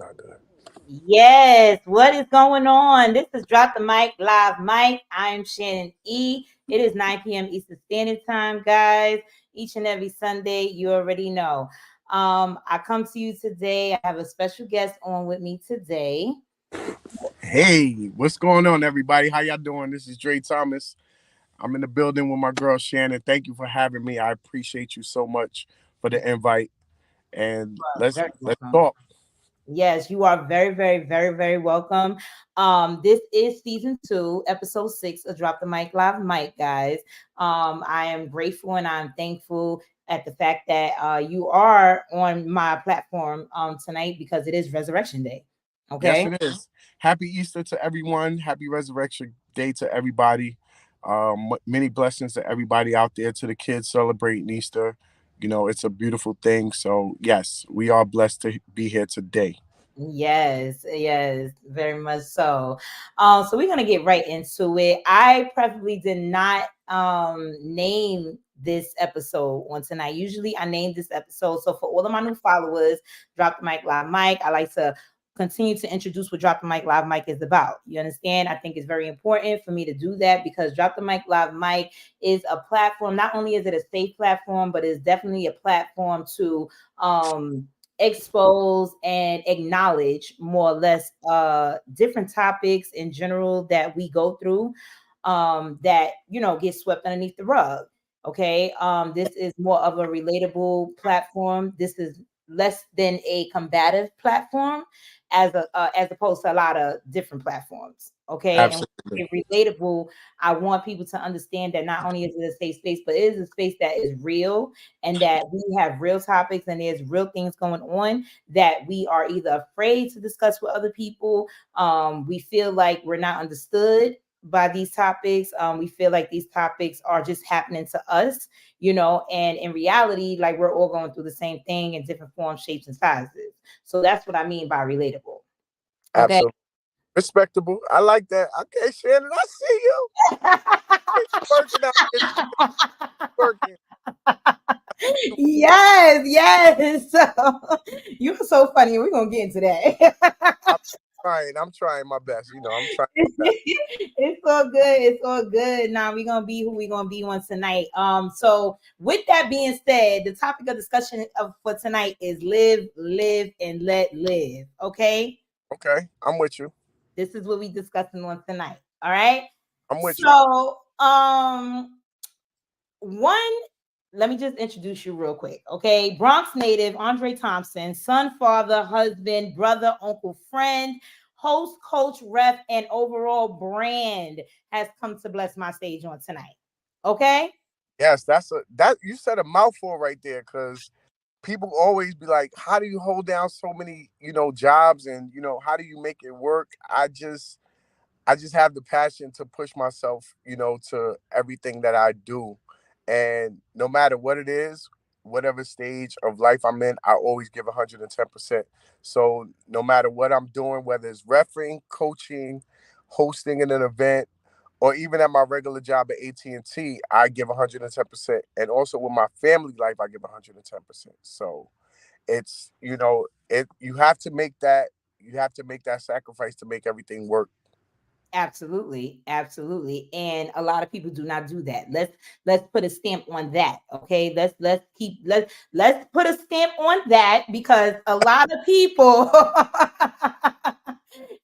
not good. Yes, what is going on? This is Drop the Mic Live Mic. I'm Shannon E. It is 9 p.m. Eastern Standard Time, guys. Each and every Sunday, you already know. I come to you today. I have a special guest on with me today. Hey, what's going on, everybody? How y'all doing? This is Dre Thomas. I'm in the building with my girl Shannon. Thank you for having me. I appreciate you so much for the invite. And let's Very let's welcome. talk. Yes, you are very, very, very, very welcome. This is season 2, episode 6 of Drop the Mic Live Mic, guys. I am grateful and I'm thankful at the fact that you are on my platform tonight because it is Resurrection Day. Yes, Okay. it is. Happy Easter to everyone. Happy Resurrection Day to everybody. Many blessings to everybody out there. To the kids celebrating Easter. It's a beautiful thing. So yes, we are blessed to be here today. Yes, yes, very much so. So we're gonna get right into it. I probably did not name this episode on tonight. Usually I name this episode. So for all of my new followers, Drop the Mic Live Mic, I like to continue to introduce what Drop the Mic Live Mic is about. You understand? I think it's very important for me to do that because Drop the Mic Live Mic is a platform. Not only is it a safe platform, but it's definitely a platform to expose and acknowledge more or less different topics in general that we go through that get swept underneath the rug. Okay, this is more of a relatable platform. This is less than a combative platform as opposed to a lot of different platforms. Okay, and Absolutely. when I say relatable, I want people to understand that not only is it a safe space, but it is a space that is real and that we have real topics and there's real things going on that we are either afraid to discuss with other people. We feel like we're not understood by these topics. We feel like these topics are just happening to us, and in reality, like we're all going through the same thing in different forms, shapes, and sizes. So that's what I mean by relatable. Okay. Absolutely. Respectable. I like that. Okay, Shannon, I see you. Working out here. Working. Yes, yes. You're so funny. We're gonna get into that. I'm I'm trying my best. I'm trying my best. It's all good. It's all good. Now we're gonna be who we're gonna be on tonight. So with that being said, the topic of discussion for tonight is live, live, and let live. Okay. Okay, I'm with you. This is what we discussing on tonight. All right. I'm with you. So one, let me just introduce you real quick. Okay. Bronx native Andre Thompson, son, father, husband, brother, uncle, friend, host, coach, ref, and overall brand has come to bless my stage on tonight. Okay. Yes, that you said a mouthful right there because people always be like, how do you hold down so many, jobs and how do you make it work? I just have the passion to push myself, to everything that I do. And no matter what it is, whatever stage of life I'm in, I always give 110%. So no matter what I'm doing, whether it's refereeing, coaching, hosting in an event, or even at my regular job at AT&T, I give 110%. And also with my family life, I give 110%. So it's, you have to make that sacrifice to make everything work. Absolutely, absolutely. And a lot of people do not do that. Let's put a stamp on that. Okay. Let's put a stamp on that because a lot of people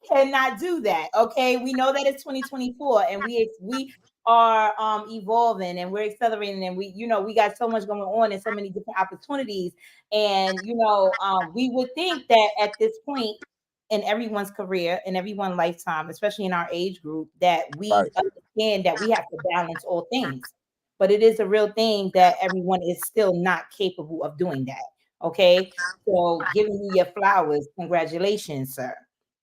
cannot do that. Okay. We know that it's 2024 and we are evolving and we're accelerating and we got so much going on and so many different opportunities. And we would think that at this point in everyone's career, in everyone's lifetime, especially in our age group, that we Right. understand that we have to balance all things. But it is a real thing that everyone is still not capable of doing that. Okay. So giving you your flowers. Congratulations, sir.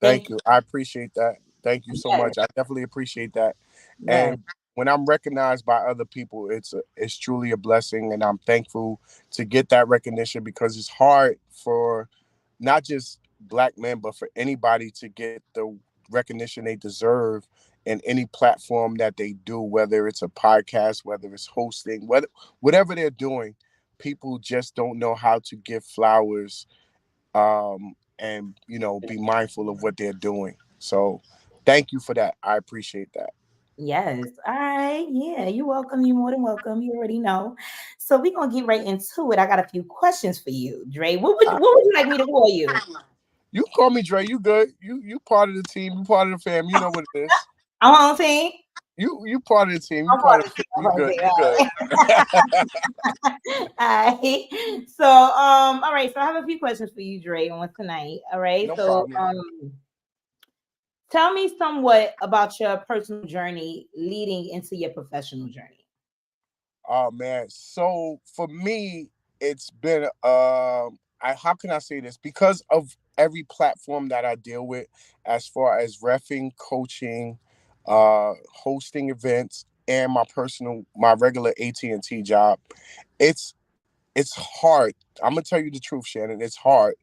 Thank Thank you. I appreciate that. Thank you you. so Yes, much. I definitely appreciate that. yes, And when I'm recognized by other people, it's truly a blessing, and I'm thankful to get that recognition because it's hard for not just black men, but for anybody to get the recognition they deserve in any platform that they do, whether it's a podcast, whether it's hosting, whatever they're doing. People just don't know how to give flowers and be mindful of what they're doing. So thank you for that. I appreciate that. Yes. All right. Yeah, you're welcome. You're more than welcome. You already know. So we're gonna get right into it. I got a few questions for you, Dre. What would you like me to call you? You can call me Dre. You good? You part of the team. You part of the fam. You know what it is. I'm on team. You part of the team. You I'm part part of of the the fam. team. I'm You part of good. the You good. team. All right. So all right. So I have a few questions for you, Dre, on tonight. All right. No So problem. tell me somewhat about your personal journey leading into your professional journey. Oh man. So for me, it's been I how can I say this? Because of every platform that I deal with, as far as refing, coaching, hosting events, and my regular AT&T job, it's it's hard. I'm gonna tell you the truth, Shannon. It's hard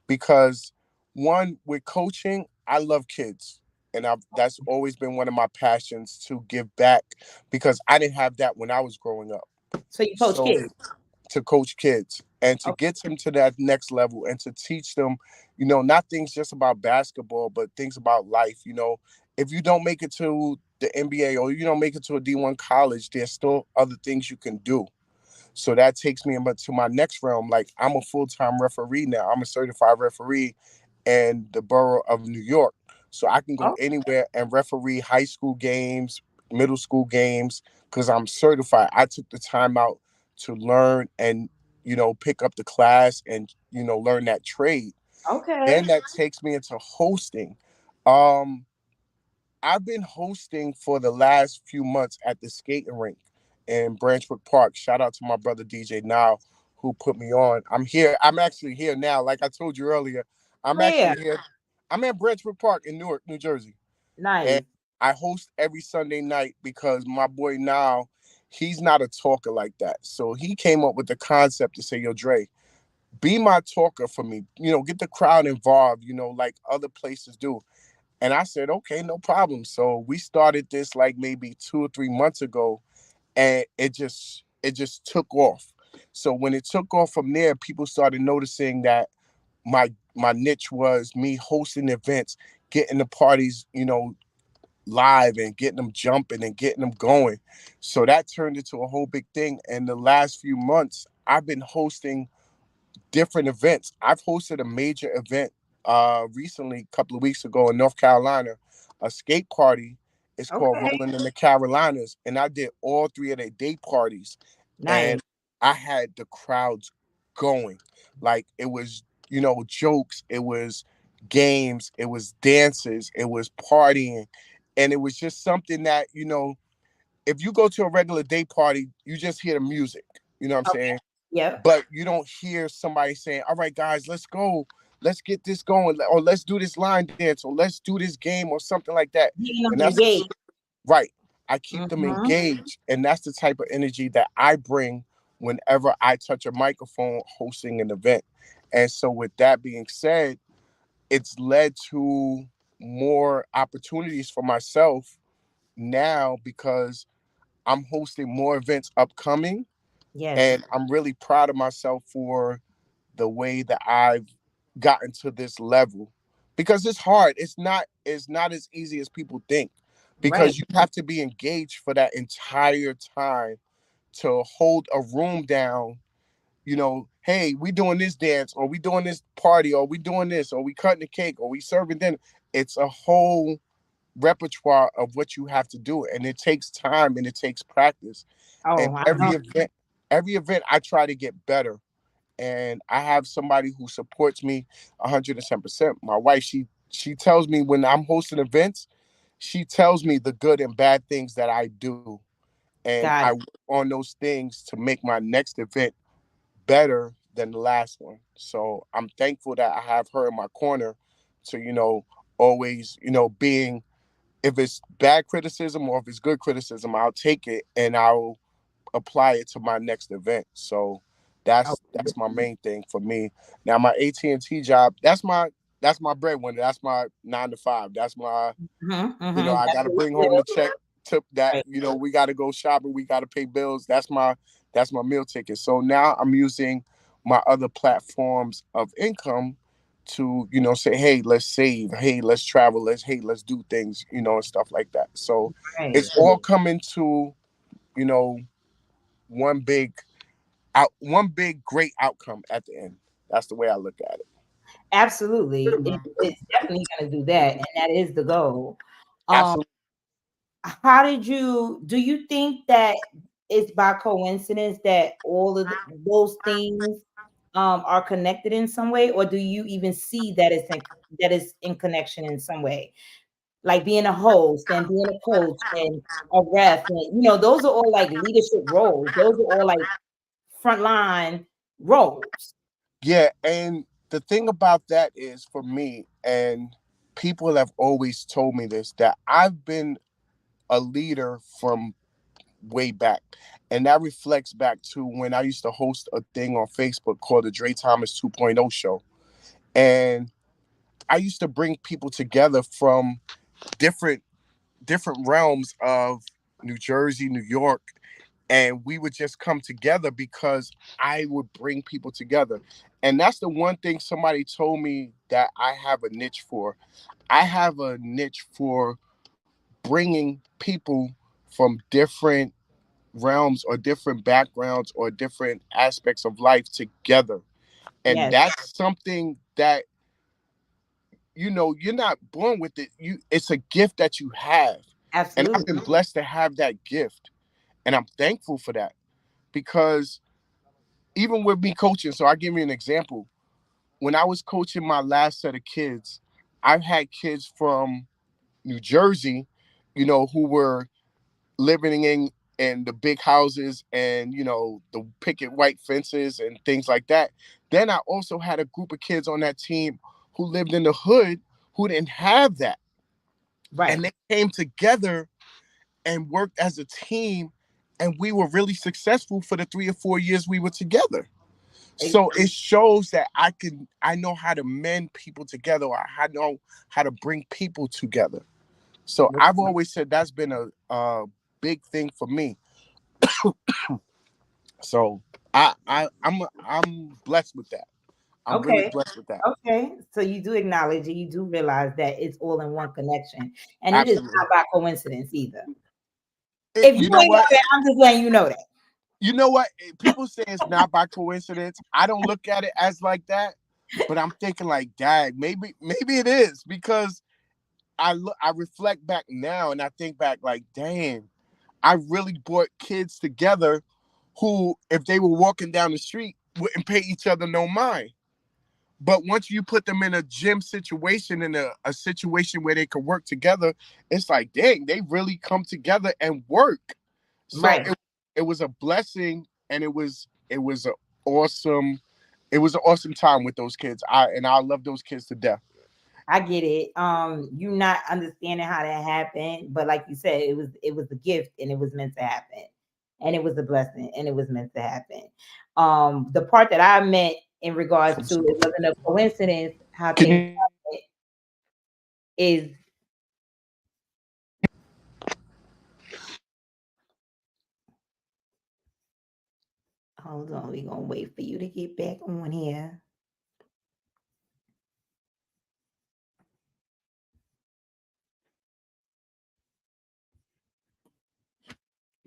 because one, with coaching, I love kids. And that's always been one of my passions, to give back, because I didn't have that when I was growing up. So you coach So kids. to coach kids and to Okay. get them to that next level and to teach them, not things just about basketball, but things about life. If you don't make it to the NBA, or you don't make it to a D1 college, there's still other things you can do. So that takes me to my next realm. Like, I'm a full-time referee now. I'm a certified referee in the borough of New York. So I can go Oh, anywhere and referee high school games, middle school games, because I'm certified. I took the time out to learn and, pick up the class and, learn that trade. okay. Then that takes me into hosting. Um, I've been hosting for the last few months at the skating rink in Branchwood Park. Shout out to my brother DJ Now, who put me on. I'm here. I'm actually here now. Like I told you earlier, I'm Where? actually here. I'm at Branchwood Park in Newark, New Jersey. And Nice. I host every Sunday night because my boy Now, he's not a talker like that. So he came up with the concept to say, yo, Dre, be my talker for me. Get the crowd involved, like other places do. And I said, okay, no problem. So we started this like maybe 2 or 3 months ago, and it just took off. So when it took off from there, people started noticing that my niche was me hosting events, getting the parties, live and getting them jumping and getting them going. So that turned into a whole big thing. And the last few months, I've been hosting different events. I've hosted a major event recently, a couple of weeks ago in North Carolina, a skate party. It's called Okay. Rolling in the Carolinas, and I did all three of their day parties, Nice. and I had the crowds going. Like, it was, jokes, it was games, it was dances, it was partying, and it was just something that, if you go to a regular day party, you just hear the music. You know what I'm Okay. saying? Yep. But you don't hear somebody saying, all right, guys, let's go. Let's get this going. Or let's do this line dance. Or let's do this game or something like that. Getting And them that's engaged. right. I keep them Mm-hmm. engaged. And that's the type of energy that I bring whenever I touch a microphone hosting an event. And so, with that being said, it's led to more opportunities for myself now, because I'm hosting more events upcoming. Yes. And I'm really proud of myself for the way that I've gotten to this level, because it's hard. It's not as easy as people think, Right. because you have to be engaged for that entire time to hold a room down. Hey, we doing this dance, or we doing this party, or we doing this, or we cutting the cake, or we serving dinner. It's a whole repertoire of what you have to do, and it takes time and it takes practice. And Oh, I know. every event I try to get better, and I have somebody who supports me 110%. My wife, she tells me when I'm hosting events, she tells me the good and bad things that I do, and I Got work it. on those things to make my next event better than the last one. So I'm thankful that I have her in my corner to, always, being, if it's bad criticism or if it's good criticism, I'll take it and I'll apply it to my next event. So Oh, that's my main thing for me. Now my AT&T job, that's my breadwinner. That's my 9 to 5. That's my, mm-hmm, mm-hmm. I That's got to what bring we home do. the check to that. Right. We got to go shopping. We got to pay bills. That's my meal ticket. So now I'm using my other platforms of income to say, hey, let's save, hey, let's travel, let's do things, and stuff like that. So Right. it's all coming to you know one big one big great outcome at the end. That's the way I look at it. Absolutely. It's definitely going to do that. And that is the goal. Um, Absolutely. how did do you think that it's by coincidence that all of those things are connected in some way, or do you even see that that is in connection in some way? Like being a host and being a coach and a ref, and those are all like leadership roles. Those are all like frontline roles. Yeah, and the thing about that is, for me, and people have always told me this, that I've been a leader from way back. And that reflects back to when I used to host a thing on Facebook called the Dre Thomas 2.0 show. And I used to bring people together from different realms of New Jersey, New York, and we would just come together because I would bring people together. And that's the one thing somebody told me that I have a niche for. I have a niche for bringing people from different realms or different backgrounds or different aspects of life together. And Yes, that's something that you're not born with it. It's a gift that you have. And I've been absolutely. blessed to have that gift. And I'm thankful for that, because even with me coaching, so I'll give you an example. When I was coaching my last set of kids, I've had kids from New Jersey, who were living in the big houses and the picket white fences and things like that. Then I also had a group of kids on that team who lived in the hood who didn't have that. Right. And they came together and worked as a team, and we were really successful for the 3 or 4 years we were together. Ex- So it shows that I know how to mend people together, or I know how to bring people together. So I've always said that's been a big thing for me. So I'm blessed with that. I'm really Okay. blessed with that. Okay. So you do acknowledge and you do realize that it's all in one connection. And it is Absolutely. not by coincidence either. If you You know ain't know what? that, I'm just letting you know that. You know what? People say it's not by coincidence. I don't look at it as like that, but I'm thinking like, dang, maybe it is, because I reflect back now and I think back like, damn, I really brought kids together who, if they were walking down the street, wouldn't pay each other no mind. But once you put them in a gym situation, in a situation where they could work together, it's like, dang, they really come together and work. So Right. it was a blessing, and it was awesome it was an awesome time with those kids. I love those kids to death. I get it. You not understanding how that happened, but like you said, it was a gift and it was meant to happen. And it was a blessing and it was meant to happen. The part that I meant in regards to it wasn't a coincidence how Can things you happen is hold on, we gonna wait for you to get back on here.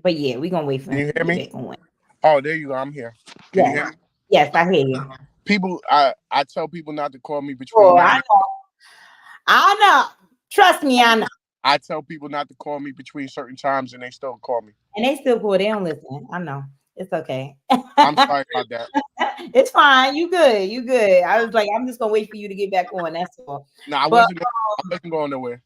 But yeah, we gonna wait for him hear to get me? back on. Oh, there you go. I'm here. Can you Yes, hear me? yes, I hear you. People, I tell people not to call me between Oh, I 9. know. I know. Trust me, I know. I tell people not to call me between certain times, and they still call me. And they still cool. They don't listen. I know. It's okay. I'm sorry about that. It's fine. You good. You good. I was like, I'm just gonna wait for you to get back on. That's all. No, But I wasn't going nowhere.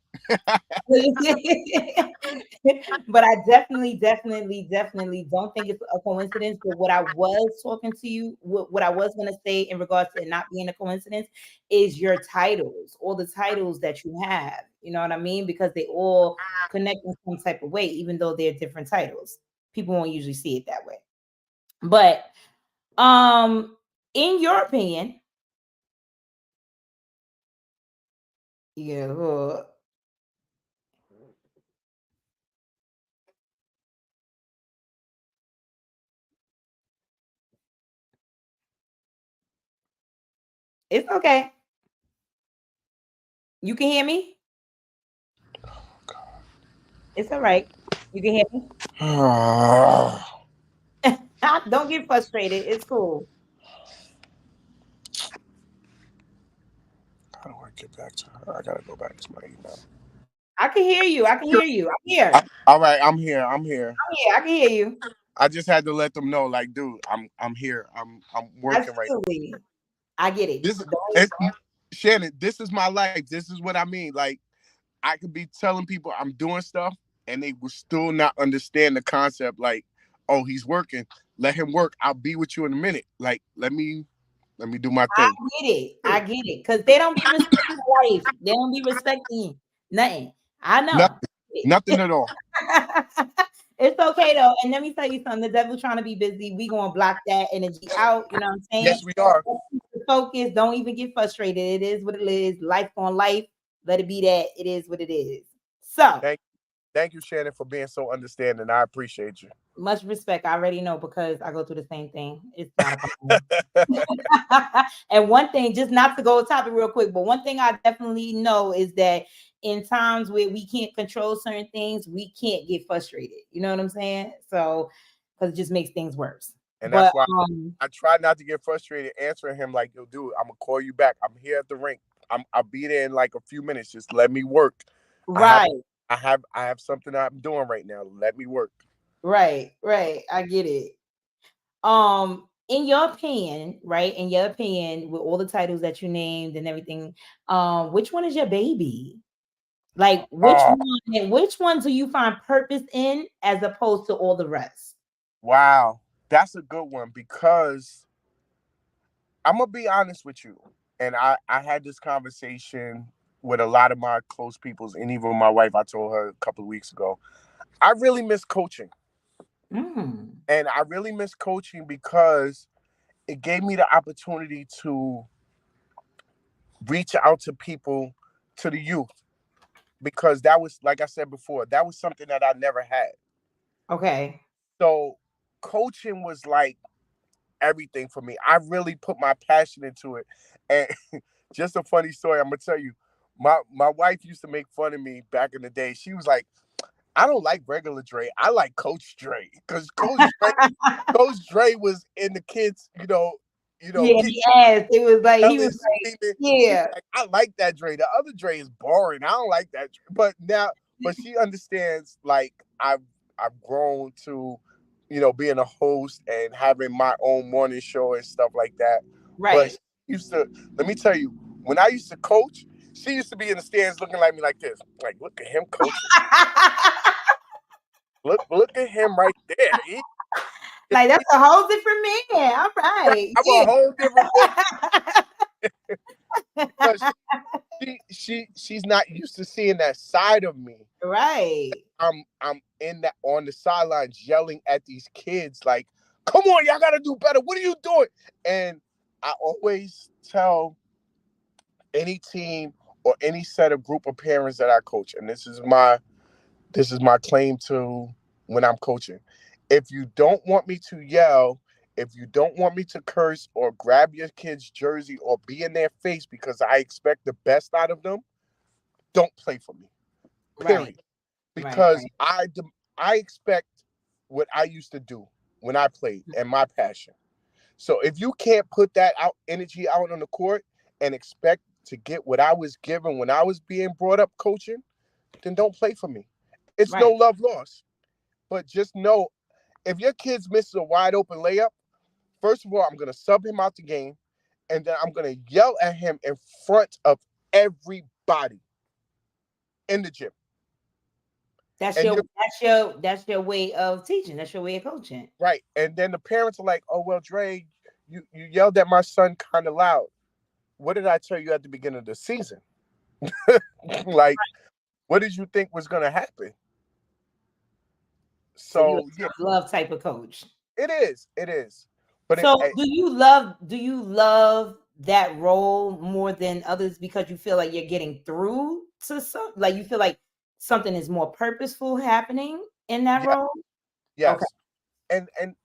but I definitely, definitely, definitely don't think it's a coincidence. But what I was talking to you, what I was gonna say in regards to it not being a coincidence is your titles, all the titles that you have. You know what I mean? Because they all connect in some type of way, even though they're different titles. People won't usually see it that way. But in your opinion, yeah, it's okay. You can hear me? It's all right. You can hear me? How Don't get frustrated. It's cool. do I get back to her? I gotta go back to my email. I can hear you. I can hear you. I'm here. All right, I'm here. I'm here. I'm here. I can hear you. I just had to let them know, like, dude, I'm here. I'm working right. Absolutely. I get it. This it's, Shannon. This is my life. This is what I mean. Like, I could be telling people I'm doing stuff, and they will still not understand the concept. Like, oh, he's working. Let him work. I'll be with you in a minute. Like, let me do my I thing. get it. I get it. Because they don't be respecting life. They don't be respecting nothing. I know. Nothing. Nothing at all. It's okay though. And let me tell you something. The devil trying to be busy. We gonna block that energy out. You know what I'm saying? Yes, we are. Let's keep the focus. Don't even get frustrated. It is what it is. Life on life. Let it be that. It is what it is. So Thank thank you, Shannon, for being so understanding. I appreciate you. much respect. I already know because I go through the same thing. It's not a problem. And one thing, just not to go topic real quick, but one thing I definitely know is that in times where we can't control certain things, we can't get frustrated. You know what I'm saying? So, because it just makes things worse. And that's But why I try not to get frustrated answering him like, yo, dude, I'm gonna call you back. I'm here at the rink. I'll be there in like a few minutes. Just let me work. I have right, I have something I'm doing right now. Let me work. right. I get it. In your opinion, right? In your opinion, with all the titles that you named and everything, which one is your baby? Like Oh, which one do you find purpose in as opposed to all the rest? wow. That's a good one because I'm gonna be honest with you. And I had this conversation with a lot of my close peoples and even my wife. I told her a couple of weeks ago. I really miss coaching. Mm, And I really miss coaching because it gave me the opportunity to reach out to people, to the youth, because that was, like I said before, that was something that I never had. okay. So coaching was like everything for me. I really put my passion into it. And just a funny story, I'm gonna tell you. My wife used to make fun of me back in the day. She was like, I don't like regular Dre. I like Coach Dre. Because Coach Dre was in the kids, Yeah, get he asked. It was like he yelling, was like, screaming. She was yeah, like, I like that Dre. The other Dre is boring. I don't like that Dre. But she understands, like, I've grown to, being a host and having my own morning show and stuff like that. But right. she used to, let me tell you, when I used to coach, she used to be in the stands looking like me like this. Like, look at him coaching. Look at him right there. Like that's a whole different man. All right. I'm a whole different man Yeah. because she's not used to seeing that side of me. Right. I'm in that on the sidelines yelling at these kids like, "Come on, y'all gotta do better. What are you doing?" And I always tell any team or any set of group of parents that I coach, and this is my claim to when I'm coaching. If you don't want me to yell, if you don't want me to curse or grab your kid's jersey or be in their face because I expect the best out of them, don't play for me. Right. Period. Right. Because I expect what I used to do when I played and my passion. So if you can't put that out energy out on the court and expect to get what I was given when I was being brought up coaching, then don't play for me. It's no Right. love lost. But just know if your kid's misses a wide open layup, first of all, I'm gonna sub him out the game, and then I'm gonna yell at him in front of everybody in the gym. That's And your you're that's your way of teaching. That's your way of coaching. right. And then the parents are like, "Oh well, Dre, you yelled at my son kind of loud. What did I tell you at the beginning of the season? Like, what did you think was gonna happen?" So you're a So yeah, tough love type of coach. it is. It is. But So do you love that role more than others because you feel like you're getting through to some like you feel like something is more purposeful happening in that yeah, role? Okay. yes. And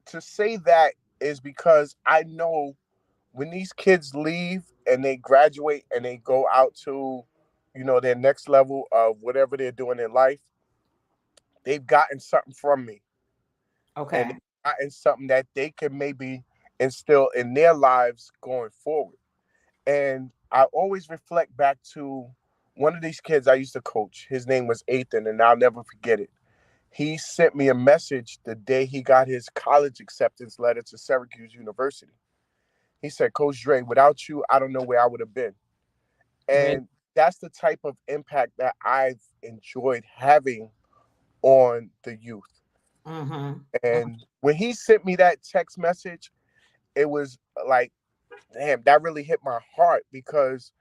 to say that is because I know when these kids leave and they graduate and they go out to their next level of whatever they're doing in life, they've gotten something from me, and they've Okay. gotten something that they can maybe instill in their lives going forward. And I always reflect back to one of these kids I used to coach. His name was Ethan, and I'll never forget it. He sent me a message the day he got his college acceptance letter to Syracuse University. He said, Coach Dre, without you, I don't know where I would have been. Really. And that's the type of impact that I've enjoyed having on the youth. Mm-hmm. And when he sent me that text message, it was like, damn, that really hit my heart because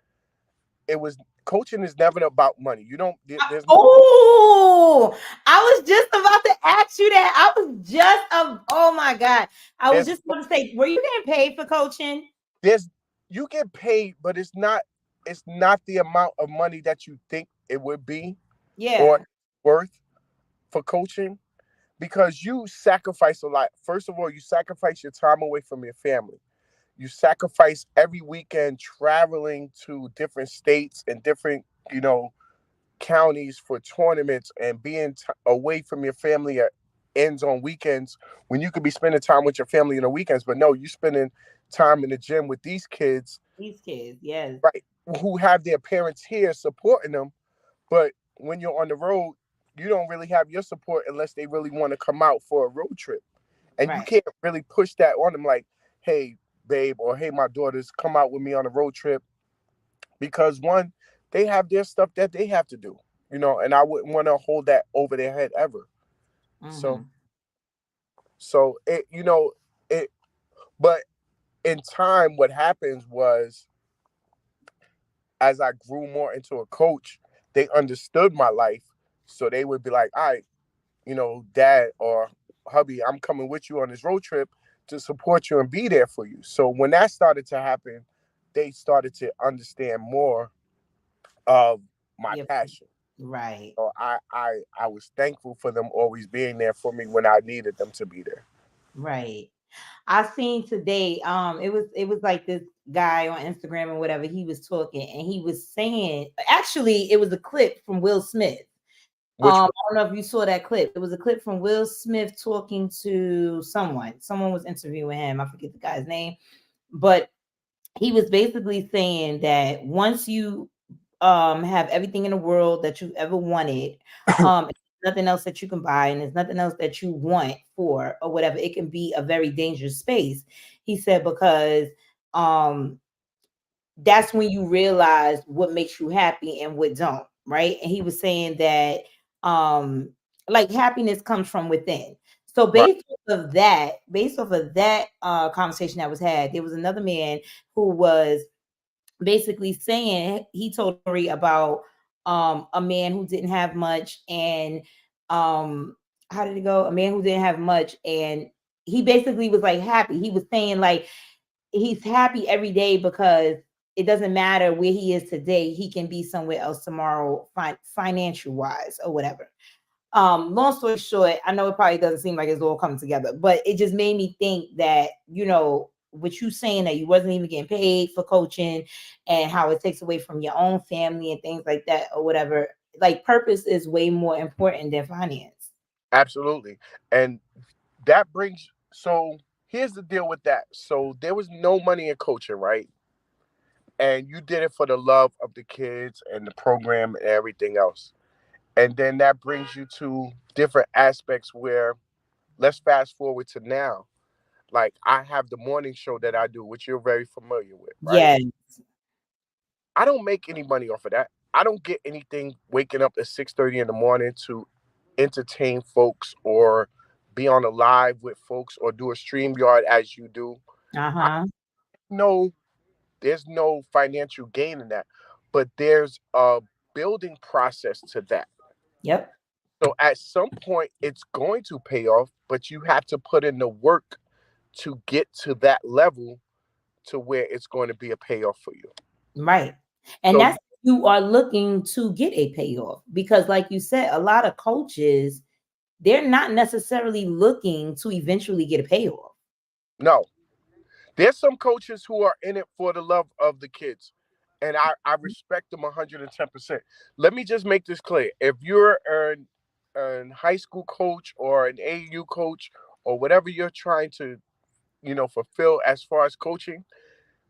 it was coaching is never about money. You don't, there's no, Oh, I was just about to ask you that. I was just oh my God. I was there's, just about to say, were you getting paid for coaching? there's, you get paid, but it's not the amount of money that you think it would be or Yeah. worth for coaching because you sacrifice a lot. First of all, you sacrifice your time away from your family. You sacrifice every weekend traveling to different states and different, you know, counties for tournaments and being away from your family at ends on weekends when you could be spending time with your family in the weekends. But no, you spending time in the gym with these kids, These kids, yes. right, who have their parents here supporting them. But when you're on the road, you don't really have your support unless they really want to come out for a road trip. And you Right. can't really push that on them like, hey, babe, or hey, my daughters, come out with me on a road trip because one, they have their stuff that they have to do, and I wouldn't want to hold that over their head ever. So, Mm-hmm. so it, but in time, what happens was as I grew more into a coach, they understood my life. So they would be like, all right, dad or hubby, I'm coming with you on this road trip to support you and be there for you. So when that started to happen, they started to understand more of my Yep. passion. Right. So I was thankful for them always being there for me when I needed them to be there. Right. I seen today, it was like this guy on Instagram or whatever, he was talking and he was saying, actually, it was a clip from Will Smith. Which I don't know if you saw that clip. It was a clip from Will Smith talking to someone. Someone was interviewing him. I forget the guy's name, but he was basically saying that once you have everything in the world that you've ever wanted, nothing else that you can buy, and there's nothing else that you want for or whatever, it can be a very dangerous space. He said because um that's when you realize what makes you happy and what don't, right? And he was saying that um like happiness comes from within. So right, based off of that conversation that was had, there was another man who was basically saying, he told a story about a man who didn't have much, and um how did it go? A man who didn't have much, and he basically was like happy. He was saying like he's happy every day because it doesn't matter where he is today, he can be somewhere else tomorrow, financial wise or whatever. Long story short, I know it probably doesn't seem like it's all coming together, but it just made me think that, what you saying that you wasn't even getting paid for coaching and how it takes away from your own family and things like that or whatever. Like purpose is way more important than finance. absolutely. And that brings so here's the deal with that. So there was no money in coaching, right? And you did it for the love of the kids and the program and everything else. And then that brings you to different aspects where let's fast forward to now. Like I have the morning show that I do, which you're very familiar with, right? Yeah. I don't make any money off of that. I don't get anything waking up at 6:30 in the morning to entertain folks or be on a live with folks or do a stream yard as you do. I Uh-huh. know there's no financial gain in that, but there's a building process to that. Yep. So at some point it's going to pay off, but you have to put in the work to get to that level to where it's going to be a payoff for you. Right. And So that's you are looking to get a payoff because like you said, a lot of coaches, they're not necessarily looking to eventually get a payoff. no, there's some coaches who are in it for the love of the kids. and I respect them 110%. Let me just make this clear: if you're an high school coach or an AU coach or whatever you're trying to fulfill as far as coaching,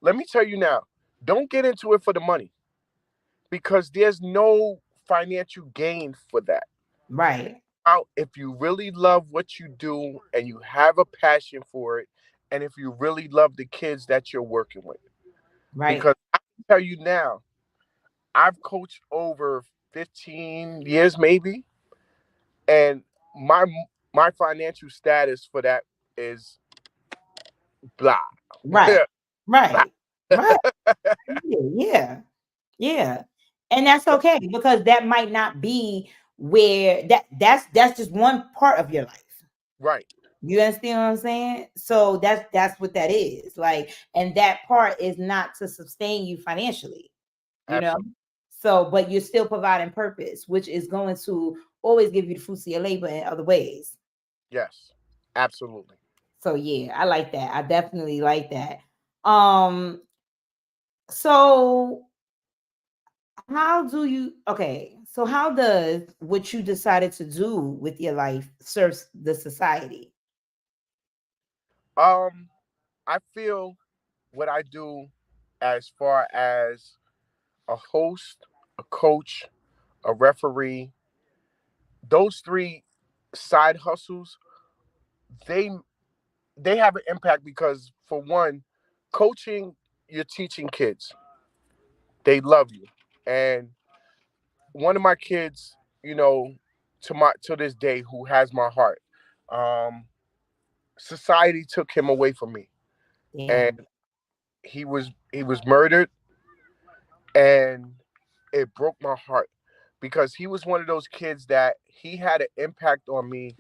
let me tell you now: don't get into it for the money because there's no financial gain for that. Right. Out if you really love what you do and you have a passion for it, and if you really love the kids that you're working with. Right. Because I can tell you now, I've coached over 15 years maybe, and my my financial status for that is blah. Right. Blah. Right. Right. Yeah. Yeah. Yeah. And that's okay because that might not be where that's just one part of your life. Right. You understand what I'm saying? So that's what that is. Like, and that part is not to sustain you financially, you know. Absolutely. So, but you're still providing purpose, which is going to always give you the fruits of your labor in other ways. Yes. Absolutely. So yeah, I like that. I definitely like that. Um, so how do you so how does what you decided to do with your life serve the society? Um, I feel what I do as far as a host, a coach, a referee, those three side hustles, they they have an impact because for one, coaching, you're teaching kids. They love you. And one of my kids, to this day who has my heart, um, society took him away from me. And Damn. he was murdered, and it broke my heart because he was one of those kids that he had an impact on me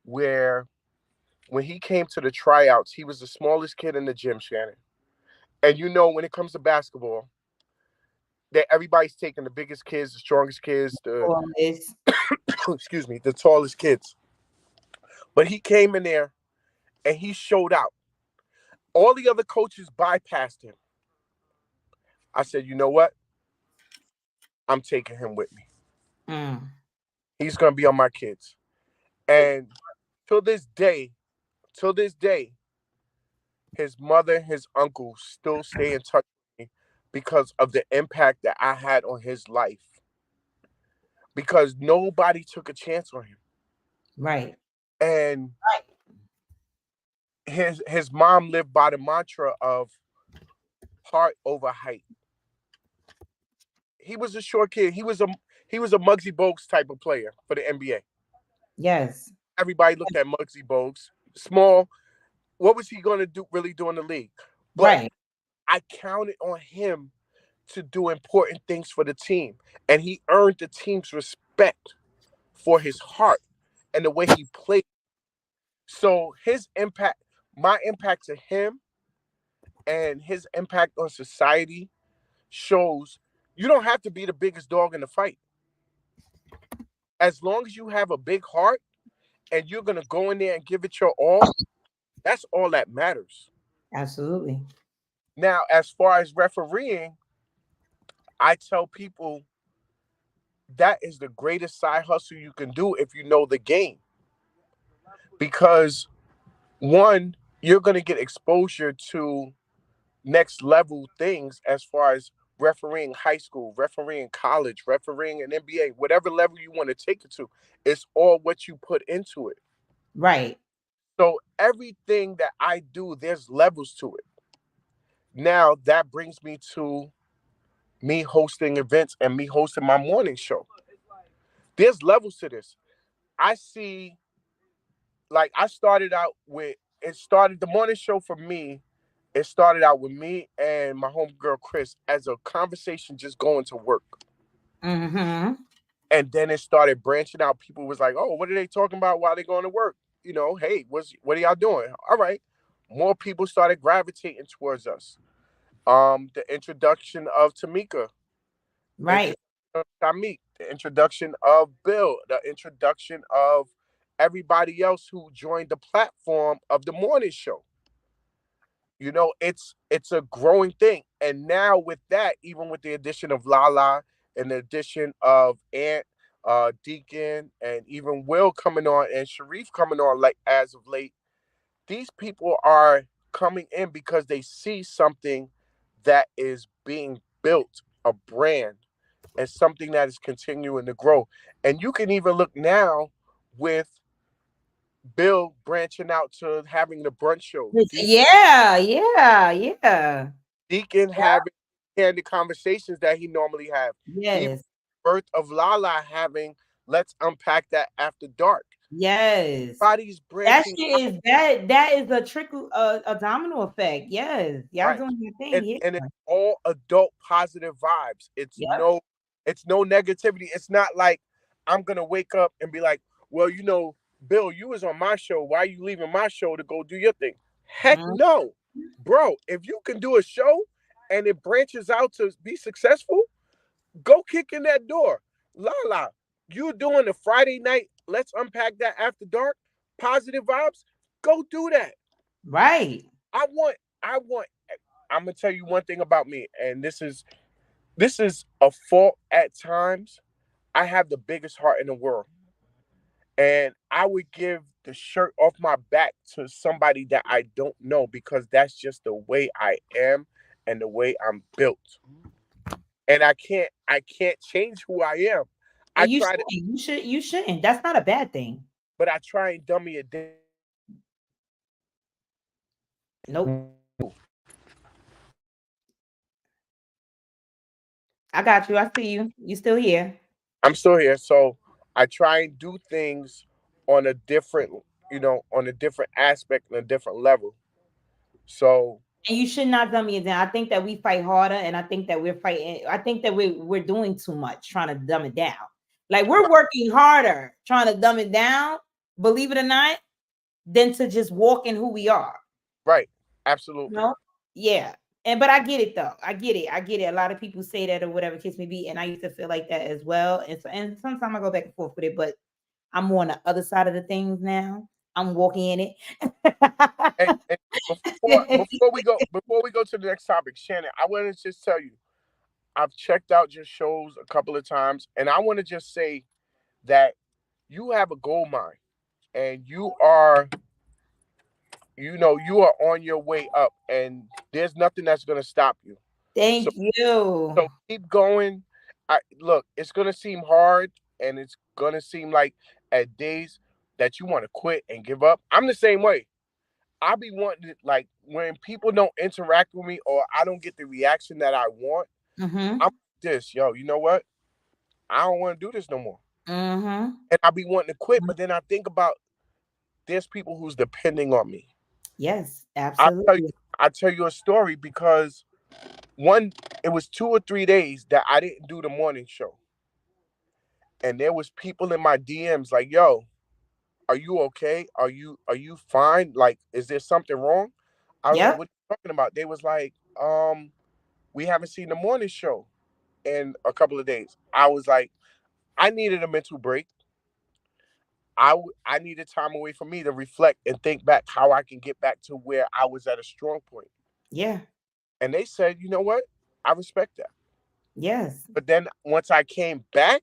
where when he came to the tryouts, he was the smallest kid in the gym, Shannon. And when it comes to basketball, that everybody's taking the biggest kids, the strongest kids, the Well, it's excuse me, the tallest kids. But he came in there and he showed out. All the other coaches bypassed him. I said, you know what? I'm taking him with me. mm, He's gonna be on my kids. And till this day, till this day, his mother, his uncle still stay in touch with me because of the impact that I had on his life. Because nobody took a chance on him. right. And Right. his mom lived by the mantra of heart over height. He was a short kid. He was a Muggsy Bogues type of player for the NBA. Yes. Everybody looked at Muggsy Bogues. Small. What was he gonna do really do in the league? But Right. I counted on him to do important things for the team. And he earned the team's respect for his heart and the way he played. So his impact, my impact to him and his impact on society shows you don't have to be the biggest dog in the fight. As long as you have a big heart and you're going to go in there and give it your all, that's all that matters. Absolutely. Now, as far as refereeing, I tell people that is the greatest side hustle you can do if you know the game. Because one, you're going to get exposure to next level things as far as refereeing high school, refereeing college, refereeing an NBA, whatever level you want to take it to. It's all what you put into it. Right. So everything that I do, there's levels to it. Now that brings me to me hosting events and me hosting my morning show. There's levels to this. I see, like, I started out with, it started the morning show for me. It started out with me and my homegirl Chris as a conversation just going to work. Mm-hmm. And then it started branching out. People was like, "Oh, what are they talking about while they going to work? Hey, what are y'all doing?" All right, more people started gravitating towards us. The introduction of Tamika, Right. introduction of Shamik, the introduction of Bill, the introduction of everybody else who joined the platform of the morning show. It's a growing thing. And now with that, even with the addition of Lala and the addition of Ant, Deacon, and even Will coming on and Sharif coming on, like as of late, these people are coming in because they see something that is being built, a brand, and something that is continuing to grow. And you can even look now with Bill branching out to having the brunch show, Yeah, yeah, yeah. Deacon having candid conversations that he normally have. Even Yes. birth of Lala having let's unpack that after dark. Yes. Body's That branching shit out, is that is a trickle a domino effect. Yes. Y'all right? doing your thing. And it's all adult positive vibes. Yep. It's no negativity. It's not like I'm gonna wake up and be like, well, Bill, you was on my show. Why are you leaving my show to go do your thing? Heck Mhm. no. Bro, if you can do a show and it branches out to be successful, go kick in that door. La, you doing the Friday night, let's unpack that after dark, positive vibes, go do that. Right. I want, I want, I'm gonna tell you one thing about me, and this is a fault at times. I have the biggest heart in the world. And I would give the shirt off my back to somebody that I don't know because that's just the way I am and the way I'm built. And I can't change who I am. I And you try to shouldn't. You shouldn't. That's not a bad thing. but I try and dummy it down. Nope. I got you. I see you. You still here. I'm still here, so I try and do things on a different, on a different aspect and a different level. So, And you should not dumb it down. I think that we fight harder, and I think that we're fighting. I think that we're doing too much trying to dumb it down. Like we're right, working harder trying to dumb it down, believe it or not, than to just walk in who we are. right, You absolutely. know? Yeah. And but I get it though. I get it. I get it. A lot of people say that or whatever case may be, and I used to feel like that as well. And sometimes I go back and forth with it, but I'm on the other side of the things now. I'm walking in And before it. before we go to the next topic, Shannon, I want to just tell you, I've checked out your shows a couple of times, and I want to just say that you have a gold mine, and you are on your way up, and there's nothing that's gonna stop you. So Thank you. so keep going. Look, it's gonna seem hard, and it's gonna seem like at days that you want to quit and give up. I'm the same way. I be wanting to, like when people don't interact with me or I don't get the reaction that I want. I'm Mhm. like this, yo. You know what? I don't want to do this no more, Mhm. and I be wanting to quit. But then I think about there's people who's depending on me. Yes, I tell you, absolutely. I tell you a story because one, it was 2 or 3 days that I didn't do the morning show, and there was people in my DMs like, "Yo, are you okay? Are you fine? Like, is there something wrong?" I was like, Yep. "What are you talking about?" They was like, we haven't seen the morning show in a couple of days." I was like, I needed a mental break. I needed time away from me to reflect and think back how I can get back to where I was at a strong point. Yeah. And they said, you know what? I respect that. Yes. But then once I came back,